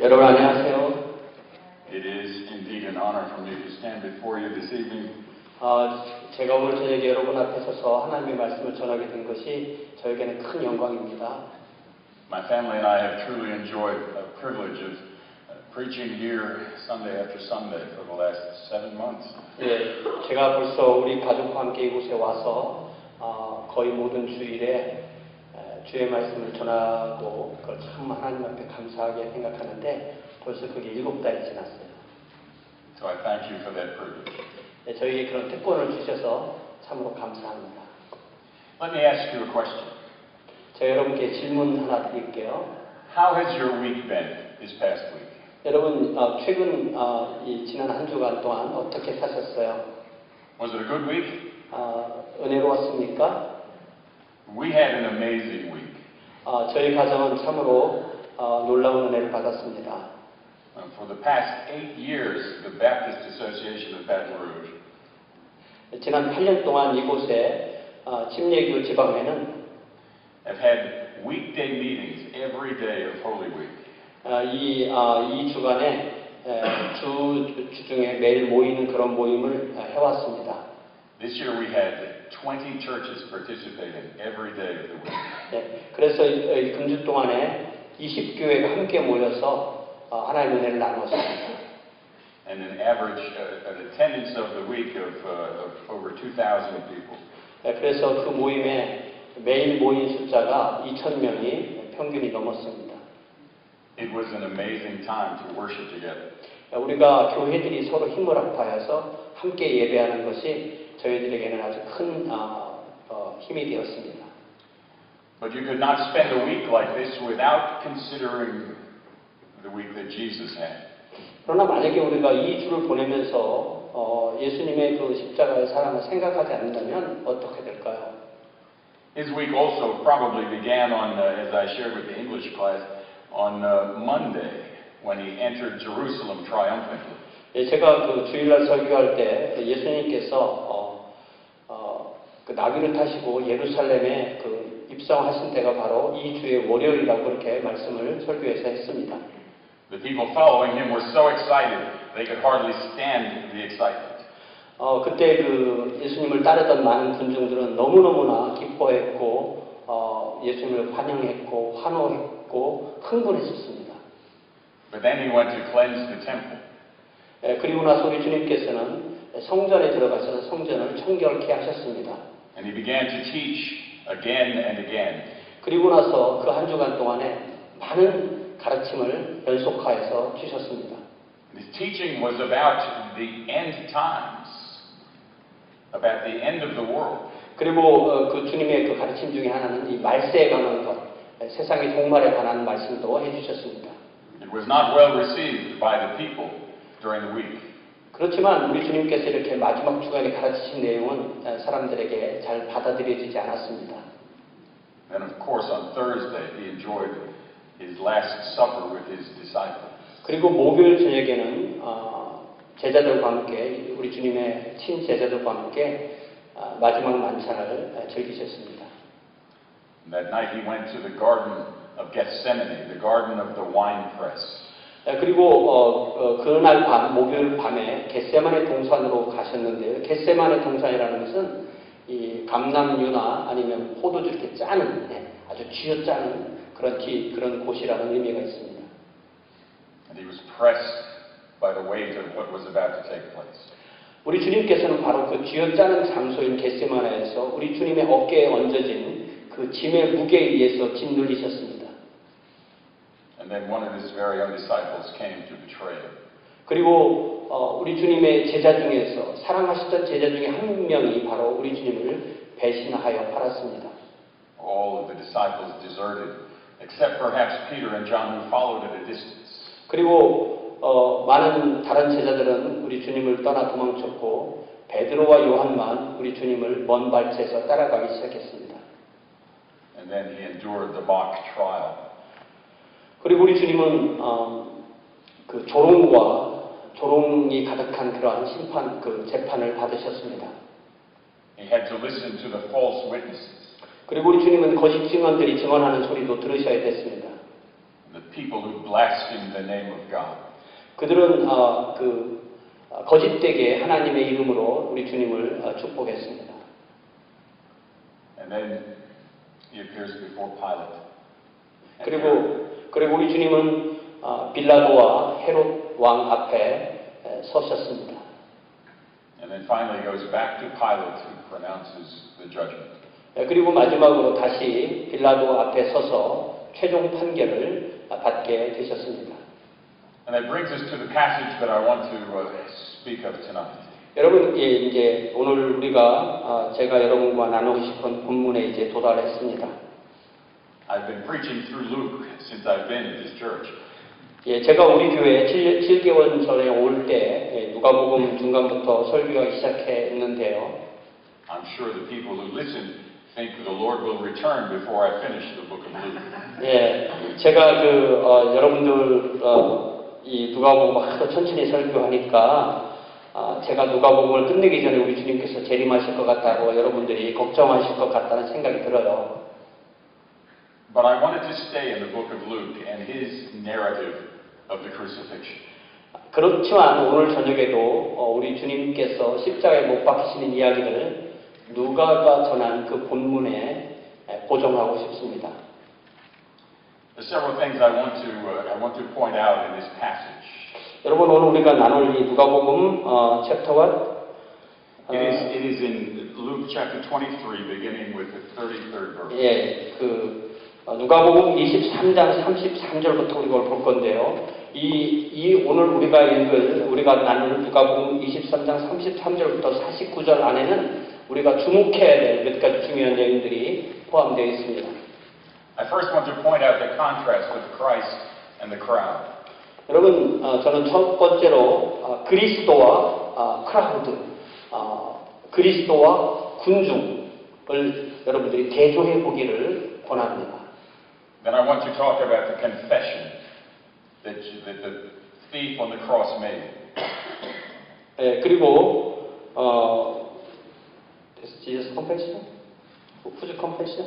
여러분 안녕하세요. It is indeed an honor for me to stand before you this evening. 제가 오늘 저녁에 여러분 앞에 서서 하나님의 말씀을 전하게 된 것이 저에게는 큰 영광입니다. My family and I have truly enjoyed the privilege of preaching here Sunday after Sunday for the last 7 months. 예, 제가 벌써 우리 가족과 함께 이곳에 와서 거의 모든 주일에 주의 말씀을 전하고 그걸 참 하나님 앞에 감사하게 생각하는데 벌써 그게 7달이 지났어요. So I thank you for that privilege. 예, 저에게 그런 특권을 주셔서 참으로 감사합니다. Let me ask you a question. 제가 여러분께 질문 하나 드릴게요. How has your week been this past week? 여러분 최근 이 지난 한 주간 동안 어떻게 사셨어요? Was it a good week? 은혜로웠습니까? We had an amazing week. 저희 가정은 참으로 놀라운 은혜를 받았습니다. For the past 8 years, the Baptist Association of Baton Rouge 지난 8년 동안 이곳에 침례교 지방회는 have had weekday meetings every day of Holy Week. 이 주간에 주중에 매일 모이는 그런 모임을 해왔습니다. This year we had 20 churches participating every day of the week. 네, 그래서 이 금주 동안에 20교회가 함께 모여서 하나님의 은혜를 나누었습니다. And an average an attendance of the week of over 2,000 people. 네, 그래서 그 모임에 매일 모인 숫자가 2,000명이 평균이 넘었습니다. It was an amazing time to worship together. 우리가 교회들이 서로 힘을 합하여서 함께 예배하는 것이 저희들에게는 아주 큰 힘이 되었습니다. But you could not spend a week like this without considering the week that Jesus had. 그러나 만약에 우리가 이 주를 보내면서 예수님의 그 십자가의 사랑을 생각하지 않는다면 어떻게 될까요? His week also probably began on, as I shared with the English class, on Monday when he entered Jerusalem triumphantly. 제가 그 주일날 설교할 때 예수님께서 그 나귀를 타시고 예루살렘에 그 입성하신 때가 바로 이 주의 월요일이라고 그렇게 말씀을 설교에서 했습니다. The people following him were so excited they could hardly stand the excitement. 그때 그 예수님을 따르던 많은 군중들은 너무너무나 기뻐했고 예수님을 환영했고 환호했고 흥분했었습니다. But then he went to cleanse the temple. 그리고 나서 우리 주님께서는 성전에 들어가셔서 성전을 청결케 하셨습니다. And he began to teach again and again. 그리고 나서 그 한 주간 동안에 많은 가르침을 연속하여서 주셨습니다. His teaching was about the end times, about the end of the world. 그리고 그 주님의 그 가르침 중에 하나는 이 말세에 관한 것, 세상의 종말에 관한 말씀도 해주셨습니다. It was not well received by the people during the week. 그렇지만 우리 주님께서 이렇게 마지막 주간에 가르치신 내용은 사람들에게 잘 받아들여지지 않았습니다. And of course on Thursday he enjoyed his last supper with his disciples. 그리고 목요일 저녁에는 제자들과 함께 우리 주님의 친제자들과 함께 마지막 만찬을 즐기셨습니다. And that night he went to the Garden of Gethsemane, the garden of the winepress. 그리고 그날 밤 목요일 밤에 겟세마네 동산으로 가셨는데요. 겟세마네 동산이라는 것은 이 감람류나 아니면 포도주 이렇게 짜는 아주 쥐어짜는 그런 곳이라는 의미가 있습니다. And he was pressed by the weight of what was about to take place. 우리 주님께서는 바로 그 쥐어짜는 장소인 겟세마네에서 우리 주님의 어깨에 얹어진 그 짐의 무게에 의해서 짓눌리셨습니다. And then one of his very own disciples came to betray him. 그리고 우리 주님의 제자 중에서 사랑하시던 제자 중에 한 명이 바로 우리 주님을 배신하여 팔았습니다. All of the disciples deserted, except perhaps Peter and John who followed at a distance. 그리고 많은 다른 제자들은 우리 주님을 떠나 도망쳤고 베드로와 요한만 우리 주님을 먼 발치에서 따라가기 시작했습니다. And then he endured the mock trial. 그리고 우리 주님은 그 조롱이 가득한 그러한 재판을 받으셨습니다. He had to listen to the false witnesses. 그리고 우리 주님은 거짓 증언들이 증언하는 소리도 들으셔야 됐습니다. The people who blaspheme the name of God. 그들은 거짓되게 하나님의 이름으로 우리 주님을 축복했습니다. And then he appears before Pilate. 그리고 우리 주님은 빌라도와 헤롯 왕 앞에 서셨습니다. And then finally goes back to Pilate who pronounces the judgment. 그리고 마지막으로 다시 빌라도 앞에 서서 최종 판결을 받게 되셨습니다. And that brings us to the passage that I want to speak of tonight. 여러분, 이제 오늘 우리가 제가 여러분과 나누고 싶은 본문에 이제 도달했습니다. I've been preaching through Luke since I've been in this church. 제가 우리 교회에 7개월 전에 올 때 누가복음 중간부터 설교하기 시작했는데요. I'm sure the people who listen think the Lord will return before I finish the book of Luke. 제가 여러분들 이 누가복음 하도 천천히 설교하니까 제가 누가복음을 끝내기 전에 우리 주님께서 재림하실 것 같다고 여러분들이 걱정하실 것 같다는 생각이 들어요. But I wanted to stay in the book of Luke and his narrative of the crucifixion. 그렇지만 오늘 저녁에도 우리 주님께서 십자가에 못 박히시는 이야기를 누가가 전한 그 본문에 고정하고 싶습니다. There's several things I want to point out in this passage. 여러분 오늘 우리가 나눌 이 누가복음 챕터 1 It is in Luke chapter 23, beginning with the 33rd verse. 누가복음 23장 33절부터 우리가 볼 건데요. 오늘 우리가 나눌 누가복음 23장 33절부터 49절 안에는 우리가 주목해야 될 몇 가지 중요한 내용들이 포함되어 있습니다. I first want to point out the contrast with Christ and the crowd. 여러분, 저는 첫 번째로 그리스도와 크라우드, 그리스도와 군중을 여러분들이 대조해 보기를 권합니다. Then I want to talk about the confession that the thief on the cross made. 그리고 Jesus confession? Who's confession?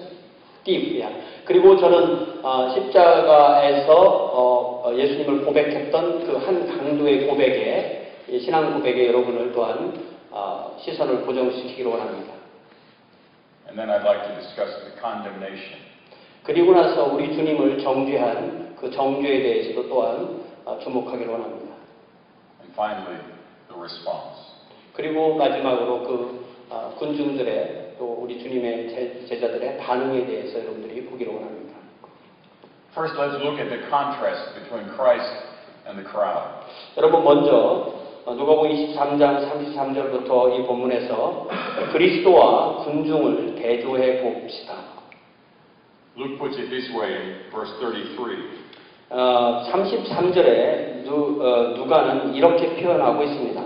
thief. 그리고 저는 십자가에서 예수님을 고백했던 그 한 강도의 고백에 신앙 고백에 여러분을 또한 시선을 고정시키기로 원합니다. And then I'd like to discuss the condemnation. 그리고 나서 우리 주님을 정죄한 그 정죄에 대해서도 또한 주목하기로 원합니다. And finally, the response. 그리고 마지막으로 그 군중들의 또 우리 주님의 제자들의 반응에 대해서 여러분들이 보기로 원합니다. First, let's look at the contrast between Christ and the crowd. 여러분 먼저 누가복음 23장 33절부터 이 본문에서 그리스도와 군중을 대조해 봅시다. Luke puts it this way in verse 33. 33절에 누가는 이렇게 표현하고 있습니다.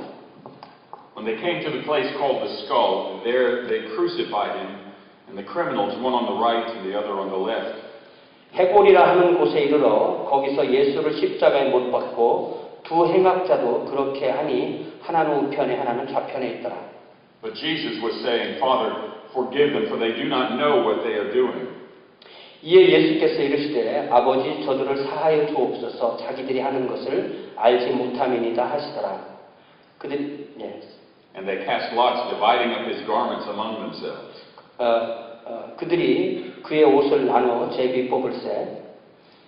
When they came to the place called the Skull, there they crucified him, and the criminals, one on the right and the other on the left. 해골이라 하는 곳에 이르러 거기서 예수를 십자가에 못 박고 두 행악자도 그렇게 하니 하나는 우편에 하나는 좌편에 있더라. But Jesus was saying, Father, forgive them, for they do not know what they are doing. 이에 예수께서 이르시되 아버지 저들을 사하여 주옵소서 자기들이 하는 것을 알지 못함이니이다 하시더라. And they cast lots, dividing up his garments among themselves. 그들이 그의 옷을 나누어 제비 뽑을세.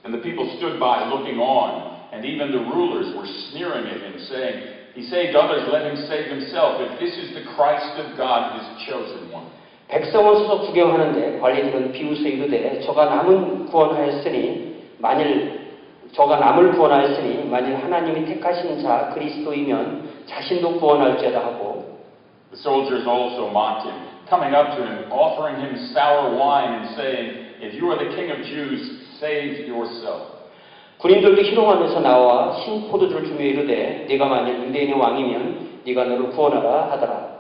And the people stood by looking on, and even the rulers were sneering at him, saying, He saved others, let him save himself, if this is the Christ of God, his chosen one. 백성은 서서 구경하는데 관리들은 비웃어 이르되 저가 남을 구원하였으니 만일 하나님이 택하신 자 그리스도이면 자신도 구원할지어다 하고 The soldiers also mocked him, coming up to him, offering him sour wine and saying, If you are the king of Jews, save yourself. 군인들도 희롱하면서 나와 신포도주를 주며 이르되 네가 만일 유대인의 왕이면 네가 너를 구원하라 하더라.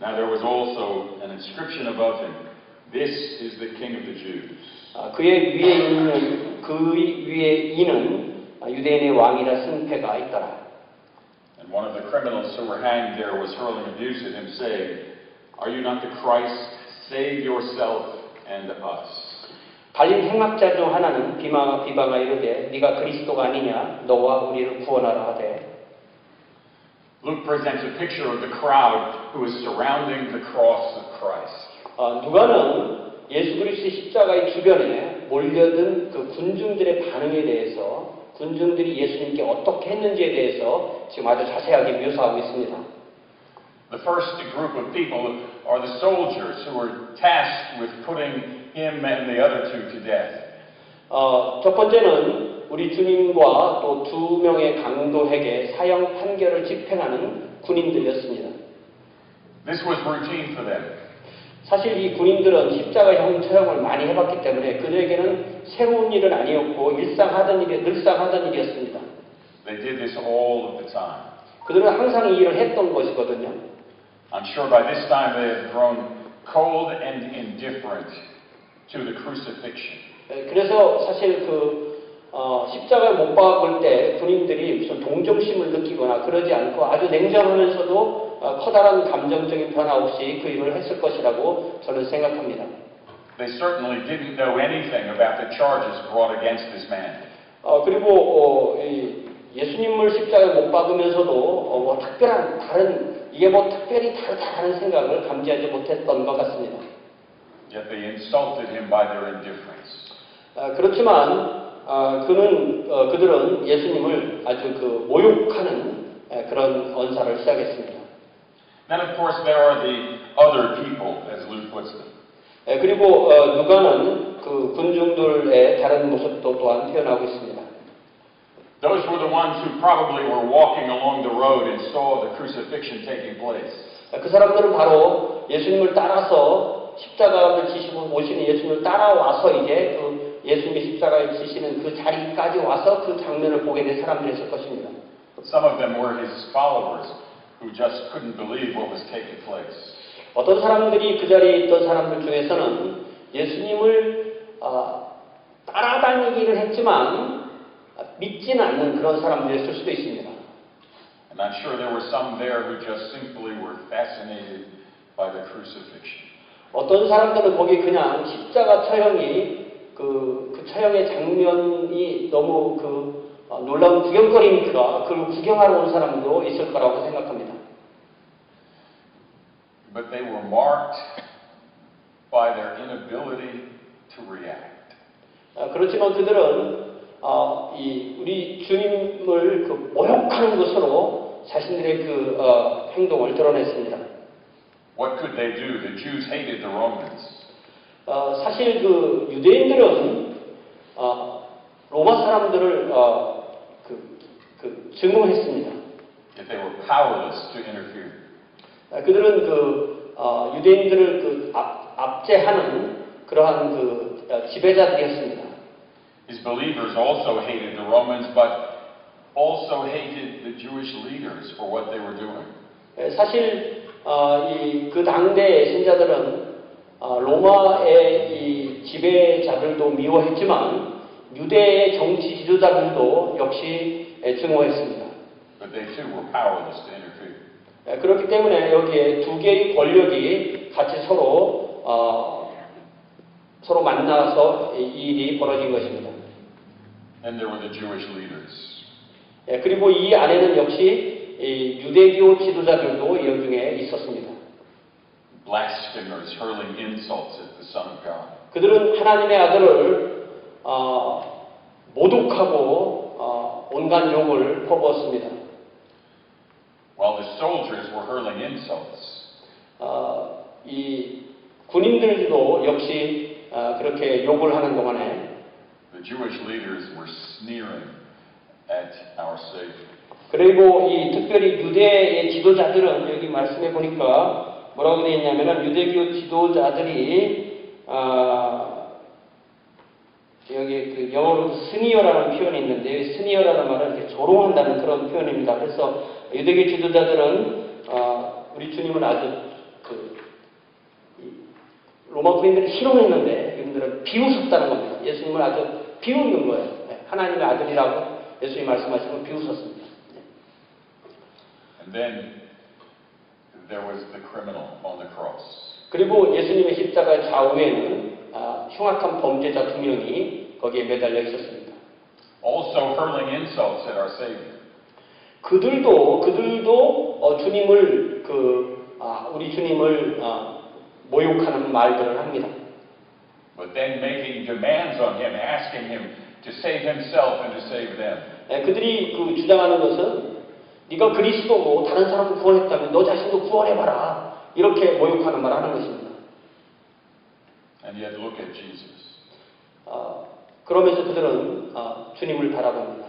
Now there was also an inscription above him, This is the king of the Jews. 그 위에 이는 유대인의 왕이라 쓴 패가 있더라. And one of the criminals who were hanged there was hurling abuse at him, saying, Are you not the Christ? Save yourself and us. 달린 행악자 중 하나는 비방하 이르되 네가 그리스도가 아니냐 너와 우리를 구원하라 하되. Luke presents a picture of the crowd who is surrounding the cross of Christ. 누가는 예수 그리스도의 십자가의 주변에 몰려든 그 군중들의 반응에 대해서 군중들이 예수님께 어떻게 했는지에 대해서 지금 아주 자세하게 묘사하고 있습니다. The first group of people are the soldiers who were tasked with putting him and the other two to death. 첫 번째는 우리 주님과 또 두 명의 강도에게 사형 판결을 집행하는 군인들이었습니다. This was routine for them. 사실 이 군인들은 십자가형 처형을 많이 해봤기 때문에 그들에게는 새로운 일은 아니었고 늘상 하던 일이었습니다. They did this all of the time. 그들은 항상 이 일을 했던 것이거든요. I'm sure by this time they have grown cold and indifferent to the crucifixion. 그래서 사실 십자가에 못 박을 때 군인들이 무슨 동정심을 느끼거나 그러지 않고 아주 냉정하면서도 커다란 감정적인 변화 없이 그 일을 했을 것이라고 저는 생각합니다. They certainly didn't know anything about the charges brought against this man. 그리고 예수님을 십자가에 못 박으면서도 특별한 이게 특별히 다르다는 생각을 감지하지 못했던 것 같습니다. Yet they insulted him by their indifference. 그렇지만 그들은 예수님을 아주 모욕하는 그런 언사를 시작했습니다. Then of course there are the other people, as Luke puts them. 그리고 누가는 그 군중들의 다른 모습도 또한 표현하고 있습니다. Those were the ones who probably were walking along the road and saw the crucifixion taking place. 그 사람들은 바로 예수님을 따라서 십자가를 지시고 오시는 예수님을 따라와서 이제 그 예수님이 십자가에 지시는 그 자리까지 와서 그 장면을 보게 된 사람들이었을 것입니다. Some of them were his followers who just couldn't believe what was taking place. 어떤 사람들이 그 자리에 있던 사람들 중에서는 예수님을 따라다니기는 했지만 믿지는 않는 그런 사람들이었을 수도 있습니다. And I'm sure there were some there who just simply were fascinated by the crucifixion. 어떤 사람들은 거기 그냥 십자가 처형이 그 처형의 장면이 너무 놀라운 구경거리니까 그걸 구경하러 온 사람도 있을 거라고 생각합니다. But they were marked by their inability to react. 그렇지만 그들은 우리 주님을 모욕하는 것으로 자신들의 행동을 드러냈습니다. What could they do? The Jews hated the Romans. 사실 유대인들은 로마 사람들을 증오했습니다. Yet they were powerless to interfere. 그들은 유대인들을 압제하는 그러한 지배자들이었습니다. His believers also hated the Romans, but also hated the Jewish leaders for what they were doing. 사실 그 당대의 신자들은 로마의 이 지배자들도 미워했지만 유대의 정치 지도자들도 역시 증오했습니다. But they too were powerless to interfere. 그렇기 때문에 여기에 두 개의 권력이 같이 서로 만나서 이 일이 벌어진 것입니다. And there were the Jewish leaders. 그리고 이 안에는 역시 유대교 지도자들도 이 중에 있었습니다. Blasphemers hurling insults at the Son of God. 그들은 하나님의 아들을 모독하고 온갖 욕을 퍼부었습니다. While the soldiers were hurling insults, 이 군인들도 역시 그렇게 욕을 하는 동안에 the Jewish leaders were sneering at our Savior. 그리고 이 특별히 유대의 지도자들은 여기 말씀해 보니까 뭐라고 되어 있냐면은 유대교 지도자들이 여기 영어로 스니어라는 표현이 있는데 스니어라는 말은 이렇게 조롱한다는 그런 표현입니다. 그래서 유대교 지도자들은 우리 주님은 아주 로마 군인들이 희롱했는데 이분들은 비웃었다는 겁니다. 예수님을 아주 비웃는 거예요. 하나님의 아들이라고 예수님이 말씀하시면 비웃었습니다. And then there was the criminal on the cross. 그리고 예수님의 십자가 좌우에는 흉악한 범죄자 2명이 거기에 매달려 있었습니다. Also hurling insults at our Savior. 그들도 주님을 우리 주님을 모욕하는 말들을 합니다. But then making demands on him, asking him to save himself and to save them. 그들이 주장하는 것은 네가 그리스도고 다른 사람을 구원했다면 너 자신도 구원해봐라. 이렇게 모욕하는 말을 하는 것입니다. And yet look at Jesus. 그러면서 그들은 주님을 바라봅니다.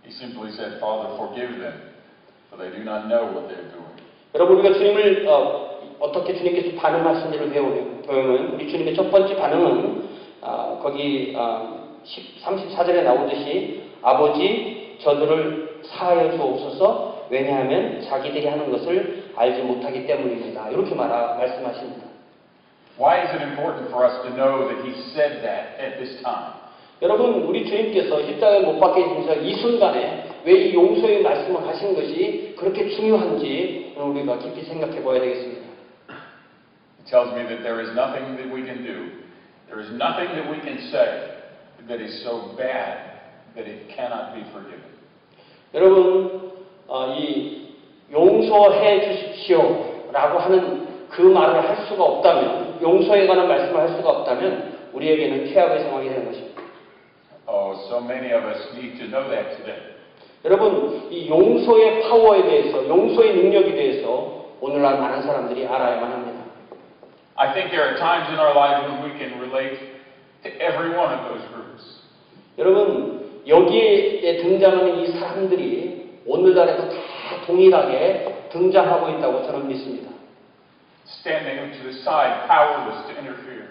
He simply said, Father, forgive them, for they do not know what they're doing. 여러분 우리가 주님을 어떻게 주님께서 반응하신지를 배우면 우리 주님의 첫 번째 반응은 거기 34절에 나오듯이 아버지 저들을 사하여 주옵소서 왜냐하면 자기들이 하는 것을 알지 못하기 때문입니다. 이렇게 말씀하십니다. Why is it important for us to know that he said that at this time? 여러분 우리 주님께서 십자가에 못 박히시면서 이 순간에 왜 이 용서의 말씀을 하신 것이 그렇게 중요한지 우리가 깊이 생각해 봐야 되겠습니다. It tells me that there is nothing that we can do. There is nothing that we can say that is so bad that it cannot be forgiven. 여러분 이 용서해 주십시오라고 하는 그 말을 할 수가 없다면 용서에 관한 말씀을 할 수가 없다면 우리에게는 최악의 상황이 되는 것입니다. Oh, so many of us need to know that today. 여러분 이 용서의 파워에 대해서 용서의 능력에 대해서 오늘날 많은 사람들이 알아야만 합니다. I think there are times in our lives when we can relate to every one of those groups. 여러분 여기에 등장하는 이 사람들이 오늘날에도 다 동일하게 등장하고 있다고 저는 믿습니다. Standing to the side, powerless to interfere.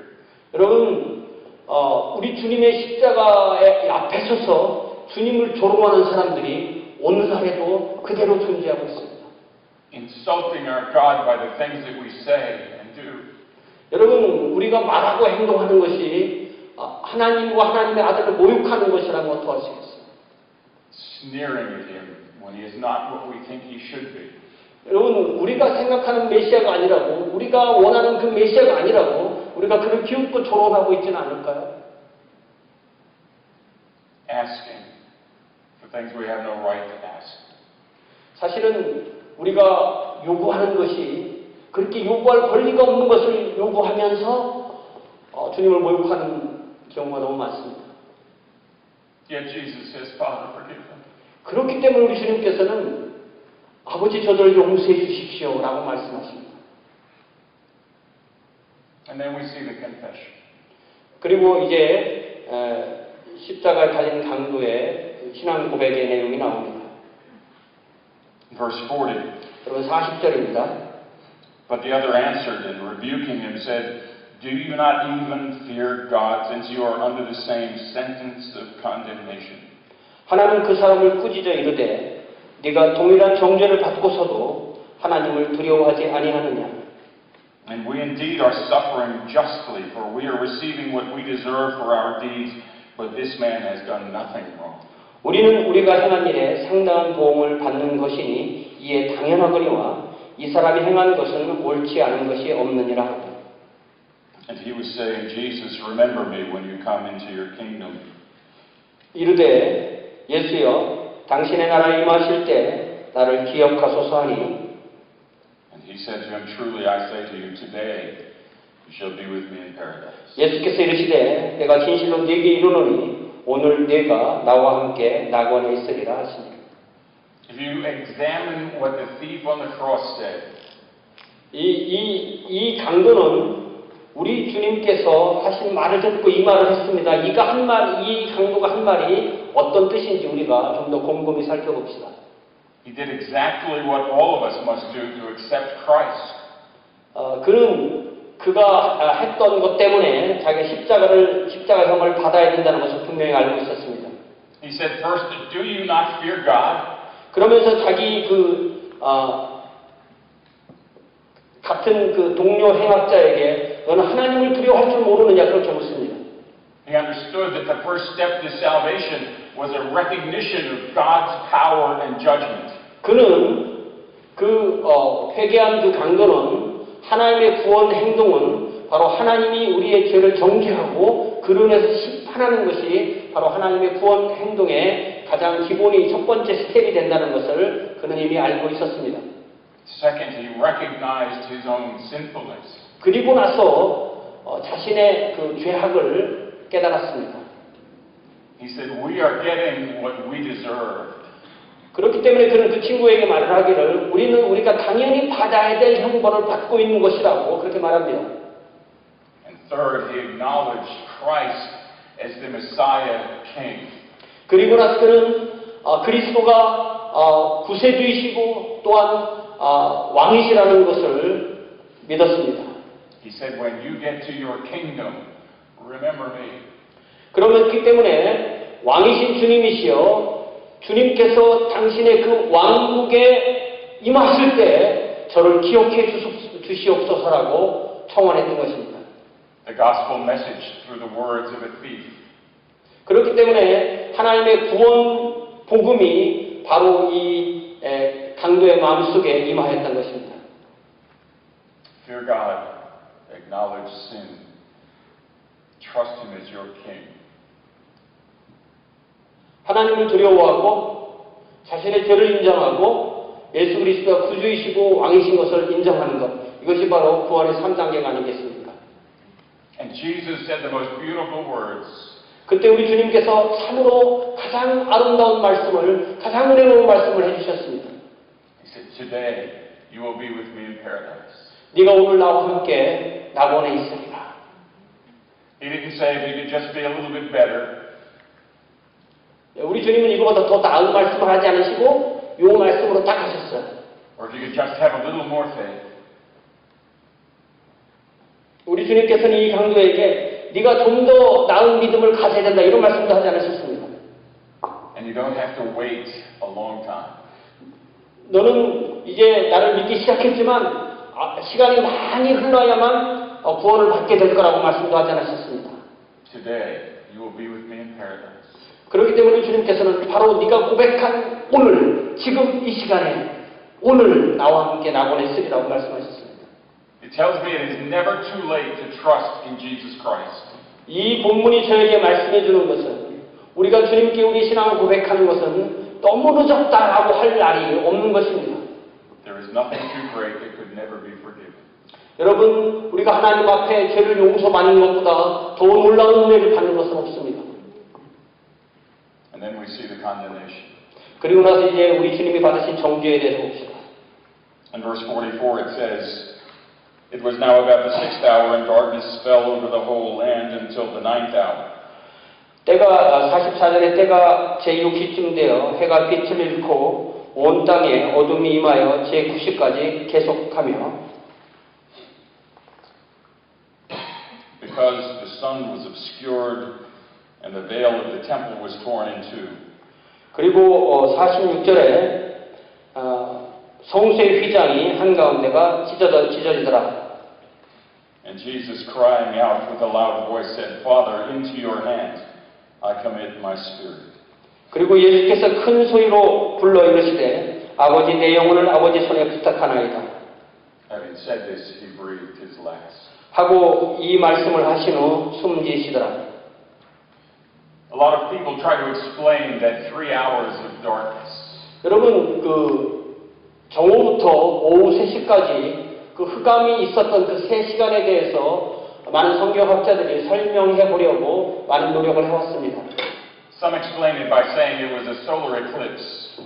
여러분 우리 주님의 십자가의 앞에 서서 주님을 조롱하는 사람들이 오늘날에도 그대로 존재하고 있습니다. Insulting our God by the things that we say and do. 여러분 우리가 말하고 행동하는 것이 하나님과 하나님의 아들을 모욕하는 것이라는 것도 아시겠어요? Sneering at him when he is not what we think he should be. 여러분 우리가 생각하는 메시아가 아니라고 우리가 원하는 그 메시아가 아니라고 우리가 그를 비웃고 조롱하고 있지는 않을까요? Asking for things we have no right to ask. 사실은 우리가 요구하는 것이 그렇게 요구할 권리가 없는 것을 요구하면서 주님을 모욕하는 경우가 너무 많습니다. Yet Jesus says, Father, forgive them. 그렇기 때문에 우리 주님께서는 아버지 저들을 용서해 주십시오라고 말씀하십니다. And then we see the confession. 그리고 이제 십자가에 달린 강도의 신앙 고백의 내용이 나옵니다. Verse 40. 여러분 40절입니다. But the other answered and rebuking him said, Do you not even fear God since you are under the same sentence of condemnation? 하나는 그 사람을 꾸짖어 이르되 네가 동일한 정죄를 받고서도 하나님을 두려워하지 아니하느냐? And we indeed are suffering justly, for we are receiving what we deserve for our deeds, but this man has done nothing wrong. 우리는 우리가 행한 일에 상당한 보응을 받는 것이니 이에 당연하거니와 이 사람이 행한 것은 옳지 않은 것이 없느니라 하고. And he was saying, Jesus, remember me when you come into your kingdom. 이르되 예수여 당신의 나라에 임하실 때 나를 기억하소서 하니 And he said to him, Truly I say to you, today you shall be with me in paradise. 예수께서 이르시되 내가 진실로 네게 이르노니 오늘 네가 나와 함께 낙원에 있으리라 하시니. If you examine what the thief on the cross said, 이 강도는 우리 주님께서 하신 말을 듣고 이 말을 했습니다. 이 강도가 한 말이 어떤 뜻인지 우리가 좀 더 곰곰이 살펴봅시다. he did exactly what all of us must do to accept Christ. 그는 그가 했던 것 때문에 자기가 십자가형을 받아야 된다는 것을 분명히 알고 있었습니다. He said, first, do you not fear God? 그러면서 자기 같은 그 동료 행악자에게 너는 하나님을 두려워할 줄 모르느냐 그렇게 묻습니다. He understood that the first step to salvation was a recognition of God's power and judgment. 그는 회개한 그 강도는 하나님의 구원 행동은 바로 하나님이 우리의 죄를 정죄하고 그로 인해서 심판하는 것이 바로 하나님의 구원 행동의 가장 기본이 첫 번째 스텝이 된다는 것을 그는 이미 알고 있었습니다. Second, he recognized his own sinfulness. 그리고 나서 자신의 그 죄악을 깨달았습니다. He said, we are getting what we deserve. 그렇기 때문에 그는 그 친구에게 말을 하기를 우리가 당연히 받아야 될 형벌을 받고 있는 것이라고 그렇게 말합니다. And third, he acknowledged Christ as the Messiah King. 그리고 나서 그는 그리스도가 구세주이시고 또한 왕이시라는 것을 믿었습니다. He said, when you get to your kingdom, remember me. 그렇기 때문에 왕이신 주님이시여 주님께서 당신의 그 왕국에 임하실 때 저를 기억해 주시옵소서라고 청원했던 것입니다. The gospel message through the words of a thief. 그렇기 때문에 하나님의 구원 복음이 바로 이 강도의 마음속에 임하였던 것입니다. Fear God, acknowledge sin, trust Him as your King. 하나님을 두려워하고 자신의 죄를 인정하고 예수 그리스도가 구주이시고 왕이신 것을 인정하는 것, 이것이 바로 구원의 3단계가 아니겠습니까? And Jesus said the most beautiful words. 그때 우리 주님께서 참으로 가장 아름다운 말씀을, 가장 은혜로운 말씀을 해주셨습니다. He said, today you will be with me in paradise. 네가 오늘 나와 함께 낙원에 있으리라. He didn't say if you could just be a little bit better. 우리 주님은 이거보다 더 나은 말씀을 하지 않으시고 요 말씀으로 딱 하셨어요. Or if you could just have a little more faith. 우리 주님께서는 이 강도에게 네가 좀 더 나은 믿음을 가져야 된다 이런 말씀도 하지 않으셨습니다. And you don't have to wait a long time. 너는 이제 나를 믿기 시작했지만 시간이 많이 흘러야만 구원을 받게 될 거라고 말씀도 하지 않으셨습니다. Today you will be with me in paradise. 그렇기 때문에 주님께서는 바로 네가 고백한 오늘, 지금 이 시간에 오늘 나와 함께 낙원에 있으리라고 말씀하셨습니다. It tells me it is never too late to trust in Jesus Christ. 이 본문이 저에게 말씀해 주는 것은 우리가 주님께 우리 신앙을 고백하는 것은 너무 늦었다라고 할 날이 없는 것입니다. There is nothing too great that could never be forgiven. 여러분, 우리가 하나님 앞에 죄를 용서받는 것보다 더 놀라운 은혜를 받는 것은 없습니다. And then we see the condemnation. 그리고 나서 이제 우리 주님이 받으신 정죄에 대해서 봅시다. In verse 44 it says, It was now about the 6th hour, and darkness fell over the whole land until the 9th hour. 때가 44절에 때가 제6시쯤 되어 해가 빛을 잃고 온 땅에 어둠이 임하여 제9시까지 계속하며 Because the sun was obscured and the veil of the temple was torn in two. 그리고 46절에 성소의 휘장이 한가운데가 찢어지더라. And Jesus, crying out with a loud voice, said, Father, into your hands I commit my spirit. 그리고 예수께서 큰 소리로 불러 이르시되 아버지 내 영혼을 아버지 손에 부탁하나이다. Having said this, he breathed his last. 하고 이 말씀을 하신 후 숨지시더라. A lot of people try to explain that 3 hours of darkness. 여러분 정오부터 오후 3시까지 그 흑암이 있었던 그 3시간에 대해서 많은 성경학자들이 설명해 보려고 많은 노력을 해왔습니다. Some explain it by saying it was a solar eclipse.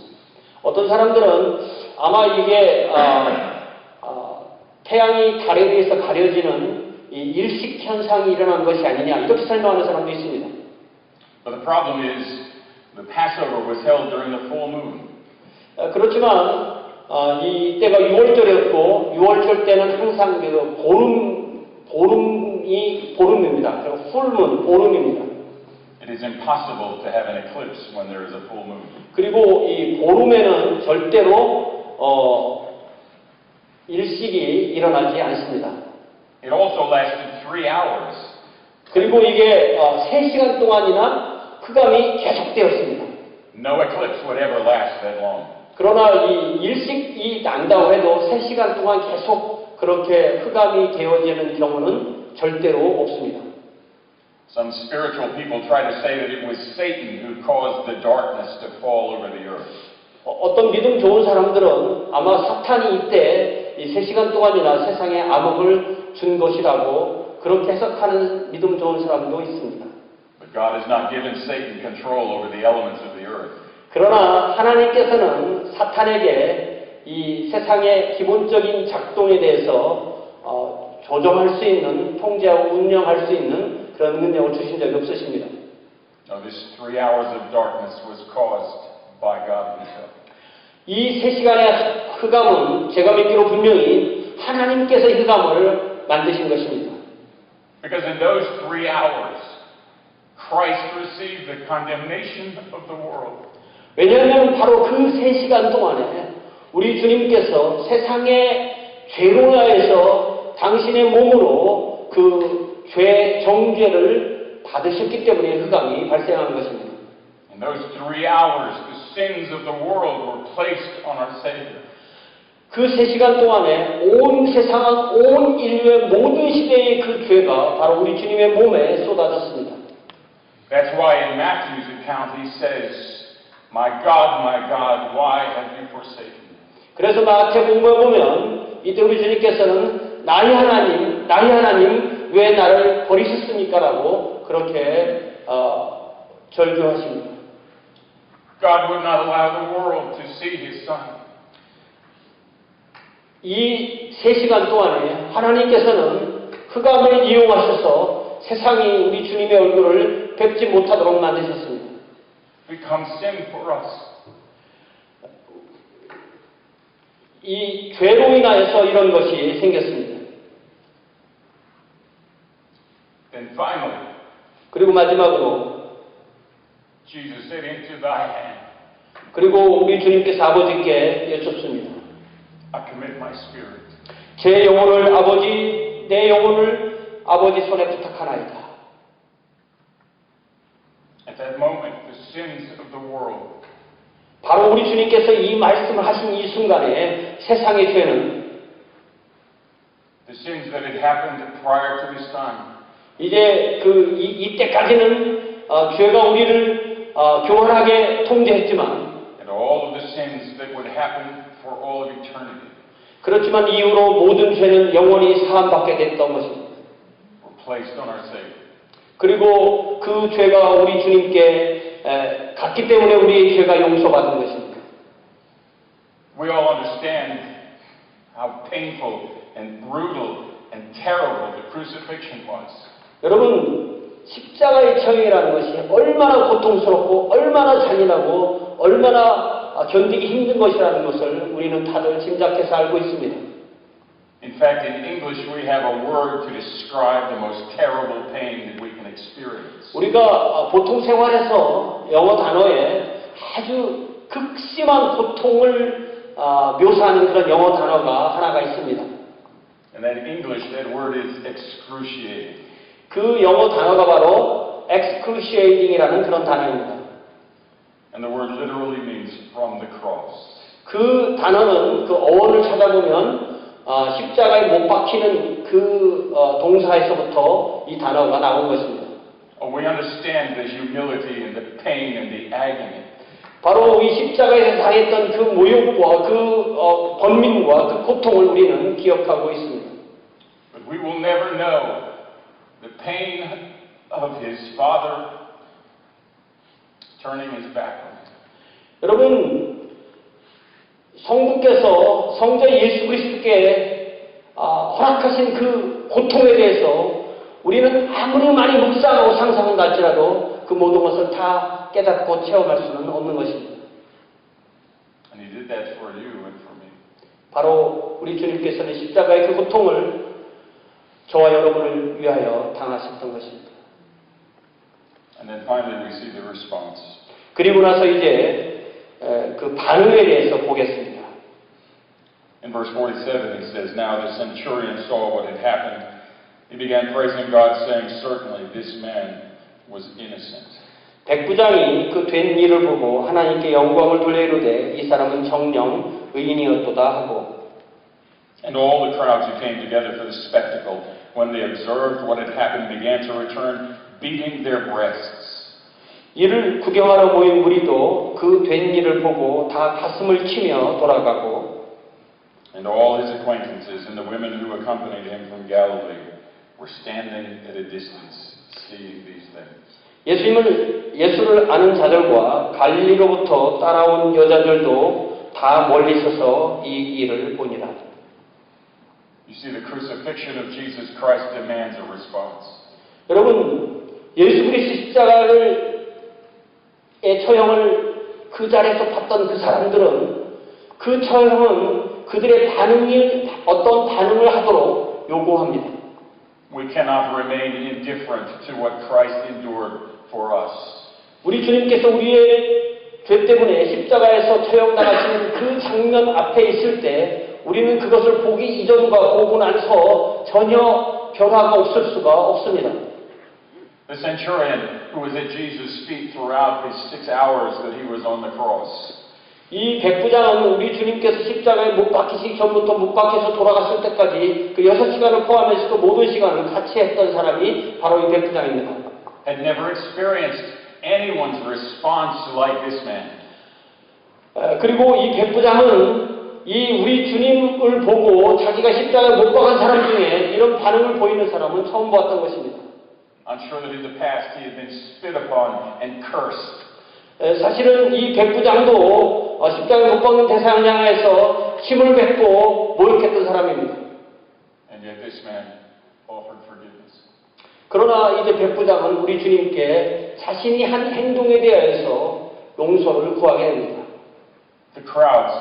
어떤 사람들은 아마 이게 태양이 달에 의해서 가려지는 이 일식 현상이 일어난 것이 아니냐 이렇게 설명하는 사람도 있습니다. But the problem is the Passover was held during the full moon. 그렇지만 이 때가 6월절이었고 6월절 때는 항상 그 보름입니다. 그리고 풀문 보름입니다. It is impossible to have an eclipse when there is a full moon. 그리고 이 보름에는 절대로 일식이 일어나지 않습니다. It also lasted 3 hours. 그리고 이게 3시간 동안이나 흑암이 계속되었습니다. No eclipse would ever last that long. 그러나 이 일식이 난다고 해도 3시간 동안 계속 그렇게 흑암이 되어지는 경우는 절대로 없습니다. Some spiritual people try to say that it was Satan who caused the darkness to fall over the earth. 어떤 믿음 좋은 사람들은 아마 사탄이 이때 이 3시간 동안이나 세상에 암흑을 준 것이라고 그렇게 해석하는 믿음 좋은 사람도 있습니다. But God has not given Satan control over the elements of the earth. 그러나 하나님께서는 사탄에게 이 세상의 기본적인 작동에 대해서 조정할 수 있는, 통제하고 운영할 수 있는 그런 능력을 주신 적이 없으십니다. No, this 3 hours of darkness was caused by God Himself. 이 3시간의 흑암은 제가 믿기로 분명히 하나님께서 흑암을 만드신 것입니다. Because in those 3 hours, Christ received the condemnation of the world. 왜냐하면 바로 그 3시간 동안에 우리 주님께서 세상의 죄로하여서 당신의 몸으로 그 죄 정죄를 받으셨기 때문에 흑암이 발생한 것입니다. In those 3 hours, the sins of the world were placed on our Savior. 그 3시간 동안에 온 세상, 온 인류의 모든 시대의 그 죄가 바로 우리 주님의 몸에 쏟아졌습니다. That's why in Matthew's account he says, my God, why have you forsaken me? 그래서 마태복음에 보면 이때 우리 주님께서는 나의 하나님 왜 나를 버리셨습니까? 라고 그렇게 절규하십니다. God would not allow the world to see His Son. 이 3시간 동안에 하나님께서는 흑암을 이용하셔서 세상이 우리 주님의 얼굴을 뵙지 못하도록 만드셨습니다. Become sin for us. 이 죄로 인하여서 이런 것이 생겼습니다. And finally, 그리고 마지막으로 Jesus said, into thy hand 그리고 우리 주님께서 아버지께 여쭙습니다. I commit my spirit. 제 영혼을 내 영혼을 아버지 손에 부탁하나이다. At that moment, the sins of the world 바로 우리 주님께서 이 말씀을 하신 이 순간에 세상의 죄는 the sins that had happened prior to this time, 이제 이때까지는 죄가 우리를 교활하게 통제했지만 and all of the sins that would happen for all of eternity, 그렇지만 이후로 모든 죄는 영원히 사함받게 됐던 것입니다. were placed on our Savior. 그리고 그 죄가 우리 주님께 갔기 때문에 우리의 죄가 용서받은 것입니다. We all understand how painful and brutal and terrible the crucifixion was. 여러분, 십자가의 처형이라는 것이 얼마나 고통스럽고 얼마나 잔인하고 얼마나 견디기 힘든 것이라는 것을 우리는 다들 짐작해서 알고 있습니다. In fact, in English we have a word to describe the most terrible pain that we can experience. 우리가 보통 생활에서 영어 단어에 아주 극심한 고통을 묘사하는 그런 영어 단어가 하나가 있습니다. And that in English, that word is excruciating. 그 영어 단어가 바로 excruciating이라는 그런 단어입니다. And the word literally means from the cross. 그 단어는 그 어원을 찾아보면 십자가에 못 박히는 그 동사에서부터 이 단어가 나온 것입니다. We understand the humility and the pain and the agony. 바로 이 십자가에서 당했던 그 모욕과 그 번민과 그 고통을 우리는 기억하고 있습니다. But we will never know the pain of his father turning his back on him. 여러분, 성부께서 성자 예수 그리스도께 허락하신 그 고통에 대해서 우리는 아무리 많이 묵상하고 상상한다 할지라도 그 모든 것을 다 깨닫고 체험할 수는 없는 것입니다. And he did that for you and for me. 바로 우리 주님께서는 십자가의 그 고통을 저와 여러분을 위하여 당하셨던 것입니다. And then finally we see the response. 그리고 나서 이제 그 반응에 대해서 보겠습니다. In verse 47 it says, Now the centurion saw what had happened. He began praising God, saying, Certainly this man was innocent. 백부장이 그 된 일을 보고 하나님께 영광을 돌려 이르되 이 사람은 정녕 의인이었도다 하고. And all the crowds who came together for the spectacle, when they observed what had happened, began to return, beating their breasts. 이를 구경하러 모인 무리도 그 된 일을 보고 다 가슴을 치며 돌아가고 And all his acquaintances and the women who accompanied him from Galilee were standing at a distance, seeing these things. 예수를 아는 자들과 갈릴리로부터 따라온 여자들도 다 멀리 서서 이 일을 보니라. You see, the crucifixion of Jesus Christ demands a response. 여러분, 예수 그리스도 십자가의 처형을 그 자리에서 봤던 그 사람들은 그 처형은 그들의 어떤 반응을 하도록 요구합니다. We cannot remain indifferent to what Christ endured for us. 우리 주님께서 우리의 죄 때문에 십자가에서 처형당하시는 그 장면 앞에 있을 때 우리는 그것을 보기 이전과 보고 나서 전혀 변화가 없을 수가 없습니다. The centurion who was at Jesus' feet throughout his 6 hours that he was on the cross. 이 백부장은 우리 주님께서 십자가에 못 박히시기 전부터 못 박혀서 돌아갔을 때까지 그 6시간을 포함해서 그 모든 시간을 같이 했던 사람이 바로 이 백부장입니다. Had never experienced anyone's response like this man. 그리고 이 백부장은 이 우리 주님을 보고 자기가 십자가에 못 박은 사람 중에 이런 반응을 보이는 사람은 처음 보았던 것입니다. I'm sure that in the past he had been spit upon and cursed. 사실은 이 백부장도 십자가에 못 박는 대상을 향해서 침을 뱉고 모욕했던 사람입니다. And yet this man offered forgiveness. 그러나 이제 백부장은 우리 주님께 자신이 한 행동에 대해서 용서를 구하게 됩니다. The crowds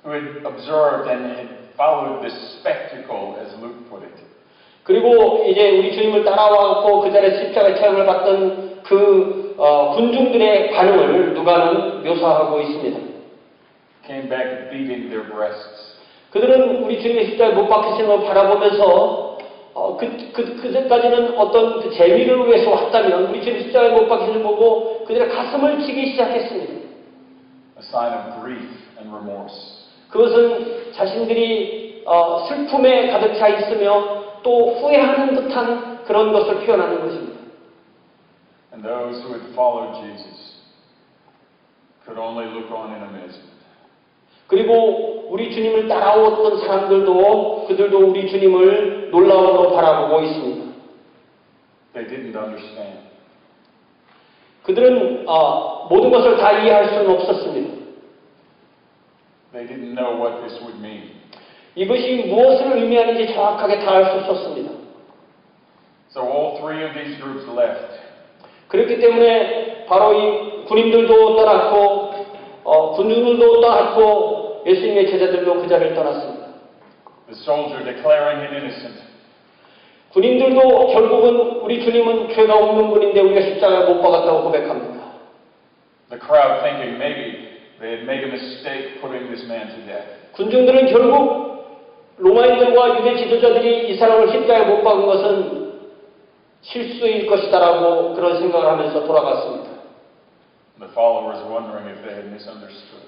who had observed and had followed this spectacle, as Luke put it. 그리고 이제 우리 주님을 따라와서 그 자리에 십자가의 체험을 받던 그 군중들의 반응을 누가는 묘사하고 있습니다. Came back beating their breasts. 그들은 우리 주님의 십자가에 못 박히시는 걸 바라보면서 그때까지는 어떤 그 재미를 위해서 왔다면 우리 주님 십자가에 못 박히시는 걸 보고 그들의 가슴을 치기 시작했습니다. A sign of grief and remorse. 그것은 자신들이 슬픔에 가득 차 있으며 또 후회하는 듯한 그런 것을 표현하는 것입니다. And those who had followed Jesus could only look on in amazement. 그리고 우리 주님을 따라오던 사람들도 그들도 우리 주님을 놀라움으로 바라보고 있습니다. They didn't understand. 그들은 모든 것을 다 이해할 수는 없었습니다. They didn't know what this would mean. 이것이 무엇을 의미하는지 정확하게 다 알 수 없었습니다. So all three of these groups left. 그렇기 때문에 바로 이 군인들도 떠났고 군중들도 떠났고 예수님의 제자들도 그 자리를 떠났습니다. The soldier declaring him innocent. 군인들도 결국은 우리 주님은 죄가 없는 분인데 우리가 십자가에 못 박았다고 고백합니다. The crowd thinking maybe they had made a mistake putting this man to death. 군중들은 결국 로마인들과 유대 지도자들이 이 사람을 십자가에 못 박은 것은 실수일 것이다라고 그런 생각을 하면서 돌아갔습니다. The followers wondering if they had misunderstood.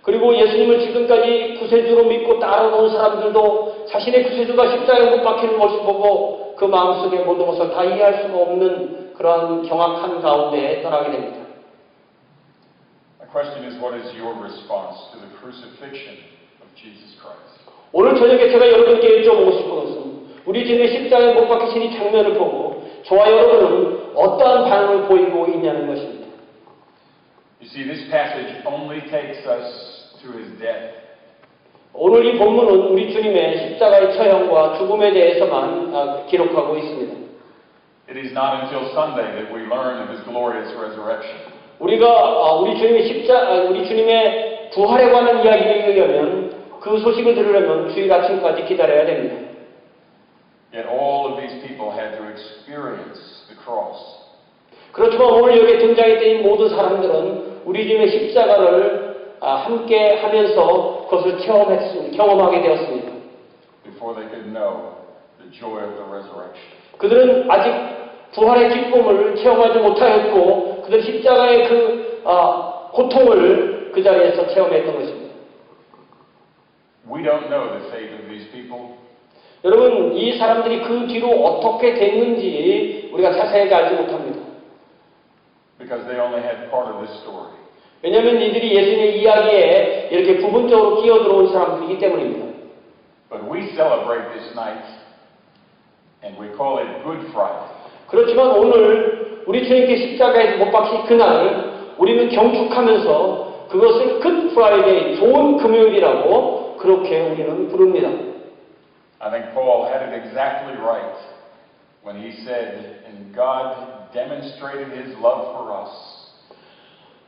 그리고 예수님을 지금까지 구세주로 믿고 따라온 사람들도 자신의 구세주가 십자가에 못 박히는 것을 보고 그 마음속에 모든 것을 다 이해할 수가 없는 그러한 경악한 가운데 떠나게 됩니다. My question is, what is your response to the crucifixion of Jesus Christ? 오늘 저녁에 제가 여러분께 여쭤보고 싶은 것은 우리 주님의 십자가에 못 박히신 이 장면을 보고 저와 여러분은 어떠한 반응을 보이고 있냐는 것입니다. You see, this passage only takes us to his death. 오늘 이 본문은 우리 주님의 십자가의 처형과 죽음에 대해서만 기록하고 있습니다. It is not until Sunday that we learn of his glorious resurrection. 우리가 우리 주님의 부활에 관한 이야기를 들으려면 그 소식을 들으려면 주일 아침까지 기다려야 됩니다. Yet all of these people had to experience the cross. 그렇지만 오늘 여기에 등장했던 이 모든 사람들은 우리 주님의 십자가를 함께 하면서 그것을 경험하게 되었습니다. Before they could know the joy of the resurrection. 그들은 아직 부활의 기쁨을 체험하지 못하였고 그들 십자가의 그 고통을 그 자리에서 체험했던 것입니다. We don't know the fate of these people. 여러분, 이 사람들이 그 뒤로 어떻게 됐는지 우리가 자세하게 알지 못합니다. Because they only had part of this story. 왜냐하면 이들이 예수님의 이야기에 이렇게 부분적으로 끼어들어온 사람들이기 때문입니다. But we celebrate this night, and we call it Good Friday. 그렇지만 오늘 우리 주님께 십자가에서 못 박힌 그날 우리는 경축하면서 그것을 Good Friday, 좋은 금요일이라고 그렇게 우리는 부릅니다. I think Paul had it exactly right when he said, and God demonstrated his love for us.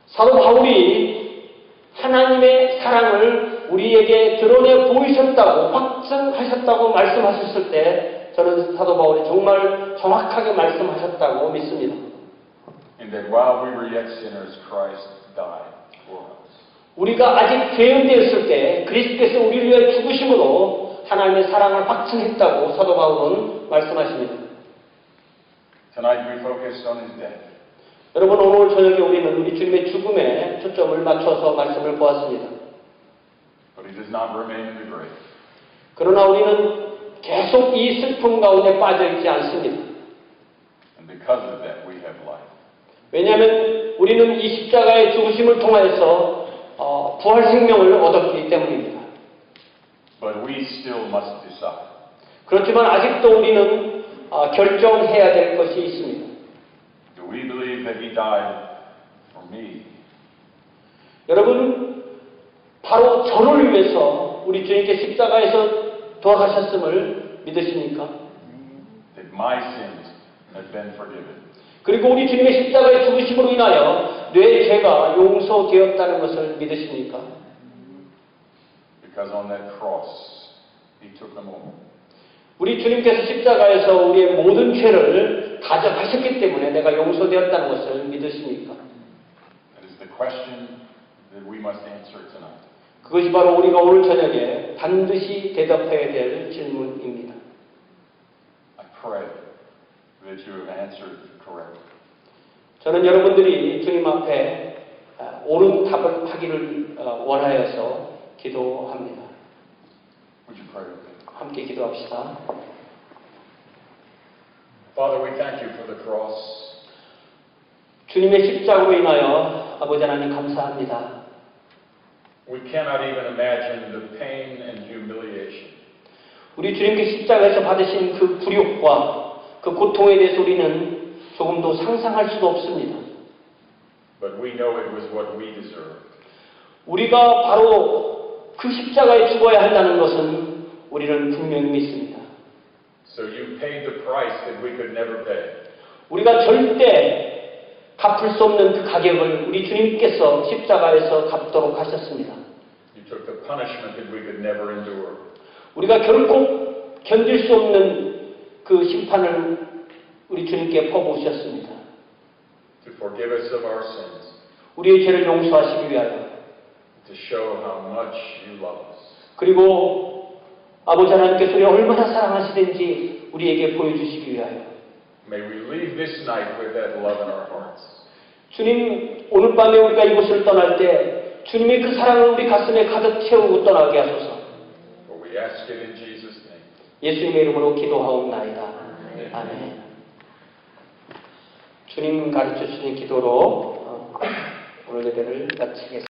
사도 바울이 하나님의 사랑을 우리에게 드러내 보이셨다고 확증하셨다고 말씀하셨을 때 저는 사도 바울이 정말 정확하게 말씀하셨다고 믿습니다. And that while we were yet sinners, Christ died for us. 우리가 아직 죄인되었을 때 그리스도께서 우리를 위해 죽으심으로 하나님의 사랑을 확증했다고 사도 바울은 말씀하십니다. Tonight we focused on his death. 여러분, 오늘 저녁에 우리는 우리 주님의 죽음에 초점을 맞춰서 말씀을 보았습니다. But he does not remain in the grave. 그러나 우리는 계속 이 슬픔 가운데 빠져 있지 않습니다. And because of that, we have life. 왜냐하면 우리는 이 십자가의 죽으심을 통하여서 부활 생명을 얻었기 때문입니다. But we still must decide. 그렇지만 아직도 우리는 결정해야 될 것이 있습니다. Do we believe that he died for me? 여러분, 바로 저를 위해서 우리 주님께 십자가에서 돌아가셨음을 믿으십니까? That my sins have been forgiven. 그리고 우리 주님의 십자가의 죽으심으로 인하여 내 죄가 용서되었다는 것을 믿으십니까? Because on that cross, he took them all. 우리 주님께서 십자가에서 우리의 모든 죄를 가져가셨기 때문에 내가 용서되었다는 것을 믿으십니까? That is the question that we must answer tonight. 그것이 바로 우리가 오늘 저녁에 반드시 대답해야 될 질문입니다. I pray that you have answered correctly. 저는 여러분들이 주님 앞에 옳은 답을 하기를 원하여서 기도합니다. Would you pray with me? 함께 기도합시다. Father, we thank you for the cross. 주님의 십자가로 인하여 아버지 하나님 감사합니다. We cannot even imagine the pain and humiliation. 우리 주님께 십자가에서 받으신 그 굴욕과 그 고통에 대해서 우리는 조금도 상상할 수도 없습니다. But we know it was what we deserved. 우리가 바로 그 십자가에 죽어야 한다는 것은 우리는 분명히 믿습니다. So you paid the price that we could never pay. 우리가 절대 갚을 수 없는 그 가격을 우리 주님께서 십자가에서 갚도록 하셨습니다. You took the punishment that we could never endure. 우리가 결코 견딜 수 없는 그 심판을 우리 주님께 퍼부으셨습니다. To forgive us of our sins. 우리의 죄를 용서하시기 위하여. To show how much you love us. 그리고 아버지 하나님께서 우리를 얼마나 사랑하시는지 우리에게 보여주시기 위하여. May we leave this night with that love in our hearts. 주님, 오늘 밤에 우리가 이곳을 떠날 때 주님의 그 사랑을 우리 가슴에 가득 채우고 떠나게 하소서. For we ask it in Jesus' name. 예수님의 이름으로 기도하옵나이다. 아멘. 주님 가르쳐 주신 기도로 오늘 예배를 마치겠습니다.